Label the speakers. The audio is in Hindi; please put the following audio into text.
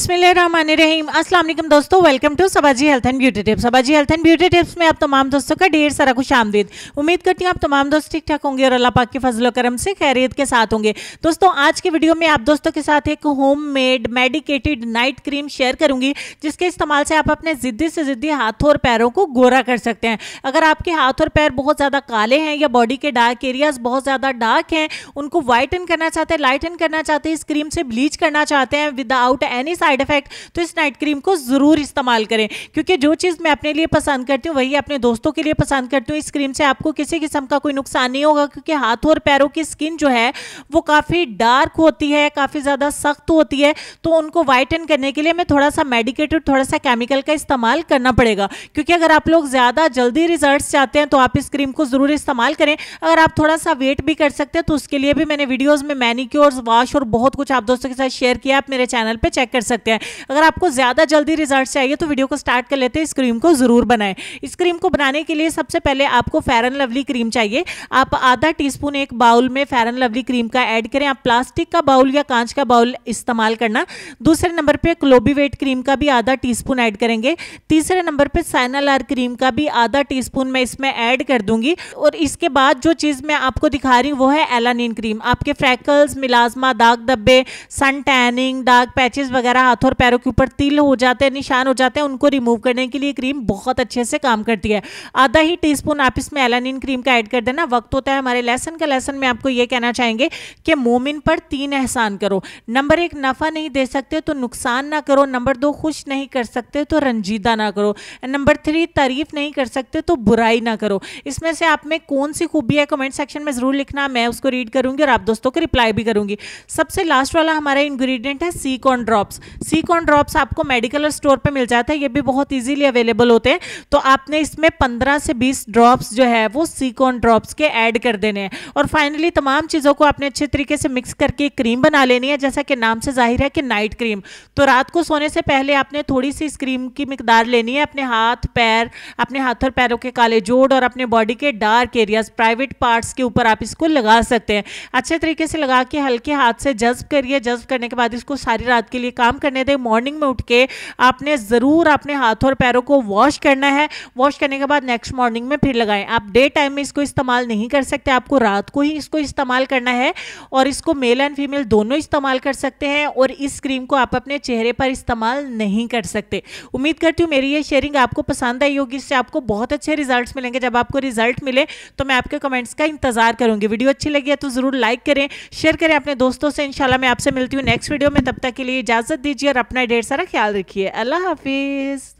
Speaker 1: बिस्मिल्लाहिर्रहमानिर्रहीम। अस्सलाम वालेकुम दोस्तों, welcome to Sabaji health and beauty tips. Sabaji health and beauty tips में आप तमाम दोस्तों का ढेर सारा खुश आमदीद। उम्मीद करती हूँ आप तमाम दोस्त ठीक ठाक होंगे और अल्लाह पाक के फजल करम से खैरियत के साथ होंगे। दोस्तों आज की वीडियो में आप दोस्तों के साथ एक homemade medicated night cream share करूंगी, जिसके इस्तेमाल से आप अपने जिद्दी से जिद्दी हाथों और पैरों को गोरा कर सकते हैं। अगर आपके हाथ और पैर बहुत ज़्यादा काले हैं या बॉडी के डार्क एरियाज बहुत ज़्यादा डार्क हैं, उनको वाइटन करना चाहते हैं, लाइटन करना चाहते हैं, इस क्रीम से ब्लीच करना चाहते हैं विदाउट एनी साइड इफेक्ट, तो इस नाइट क्रीम को जरूर इस्तेमाल करें। क्योंकि जो चीज़ मैं अपने लिए पसंद करती हूँ वही अपने दोस्तों के लिए पसंद करती हूँ। इस क्रीम से आपको किसी किस्म का कोई नुकसान नहीं होगा, क्योंकि हाथों और पैरों की स्किन जो है वो काफ़ी डार्क होती है, काफ़ी ज़्यादा सख्त होती है, तो उनको वाइटन करने के लिए मैं थोड़ा सा मेडिकेटेड, थोड़ा सा केमिकल का इस्तेमाल करना पड़ेगा। क्योंकि अगर आप लोग ज़्यादा जल्दी रिजल्ट्स चाहते हैं तो आप इस क्रीम को ज़रूर इस्तेमाल करें। अगर आप थोड़ा सा वेट भी कर सकते हैं तो उसके लिए भी मैंने वीडियोज़ में मैनिक्योर्स, वॉश और बहुत कुछ आप दोस्तों के साथ शेयर किया, आप मेरे चैनल पर चेक कर सकते हैं। अगर आपको ज़्यादा जल्दी रिजल्ट चाहिए तो वीडियो को स्टार्ट कर लेते हैं। इस क्रीम को ज़रूर बनाएं। इस क्रीम को बनाने के लिए सबसे पहले आपको फेयर एंड लवली क्रीम चाहिए। आप आधा टीस्पून एक बाउल में फेयर एंड लवली क्रीम का ऐड करें। आप प्लास्टिक का बाउल या कांच का बाउल इस्तेमाल करना। दूसरे नंबर पे क्लोबीवेट क्रीम का भी आधा टीस्पून ऐड करेंगे। तीसरे नंबर पे साइनालार क्रीम का भी आधा टीस्पून मैं इसमें ऐड कर दूंगी। और इसके बाद जो चीज़ मैं आपको दिखा रही हूँ वो है एलानिन क्रीम। आपके फ्रैकल्स, मिलाजमा, दाग धब्बे, सन टैनिंग, डार्क पैचेस वगैरह हाथों और पैरों के ऊपर तिल हो जाते हैं, निशान हो जाते हैं, उनको रिमूव करने के लिए क्रीम बहुत अच्छे से काम करती है। आधा ही टीस्पून आप इसमें एलानिन क्रीम का ऐड कर देना। वक्त होता है हमारे लेसन में आपको ये कहना चाहेंगे कि मोमिन पर 3 एहसान करो। नंबर 1, नफ़ा नहीं दे सकते तो नुकसान ना करो। नंबर 2, खुश नहीं कर सकते तो रंजीदा ना करो। नंबर 3, तारीफ नहीं कर सकते तो बुराई ना करो। इसमें से आप में कौन सी खूबी है कमेंट सेक्शन में ज़रूर लिखना, मैं उसको रीड करूंगी और आप दोस्तों को रिप्लाई भी करूंगी। सबसे लास्ट वाला हमारा इंग्रेडिएंट है सीकॉन ड्रॉप्स। सीकॉन ड्रॉप्स आपको मेडिकल स्टोर पे मिल जाता है, ये भी बहुत इजीली अवेलेबल होते हैं। तो आपने इसमें 15 से 20 ड्रॉप्स जो है वो सीकॉन ड्रॉप्स के ऐड कर देने हैं। और फाइनली तमाम चीज़ों को आपने अच्छे तरीके से मिक्स करके क्रीम बना लेनी है। जैसा कि नाम से जाहिर है कि नाइट क्रीम, तो रात को सोने से पहले आपने थोड़ी सी इस क्रीम की मिकदार लेनी है। अपने हाथ पैर, अपने हाथ और पैरों के काले जोड़ और अपने बॉडी के डार्क एरियाज, प्राइवेट पार्ट्स के ऊपर आप इसको लगा सकते हैं। अच्छे तरीके से लगा के हल्के हाथ से जज्ब करिए। जज्ब करने के बाद इसको सारी रात के लिए काम करने दें। मॉर्निंग में उठ के आपने ज़रूर अपने हाथों और पैरों को वॉश करना है। वॉश करने के बाद नेक्स्ट मॉर्निंग में फिर लगाएं। आप डे टाइम में इसको इस्तेमाल नहीं कर सकते, आपको रात को ही इसको इस्तेमाल करना है। और इसको मेल एंड फीमेल दोनों इस्तेमाल कर सकते हैं। और इस क्रीम को आप अपने चेहरे पर इस्तेमाल नहीं कर सकते। उम्मीद करती हूँ मेरी ये शेयरिंग आपको पसंद आई होगी। इससे आपको बहुत अच्छे रिजल्ट्स मिलेंगे। जब आपको रिजल्ट मिले तो मैं आपके कमेंट्स का इंतजार करूंगी। वीडियो अच्छी लगी है तो ज़रूर लाइक करें, शेयर करें अपने दोस्तों से। इंशाल्लाह मैं आपसे मिलती हूँ नेक्स्ट वीडियो में। तब तक के लिए इजाज़त दीजिए और अपना ढेर सारा ख्याल रखिए। अल्लाह हाफिज़।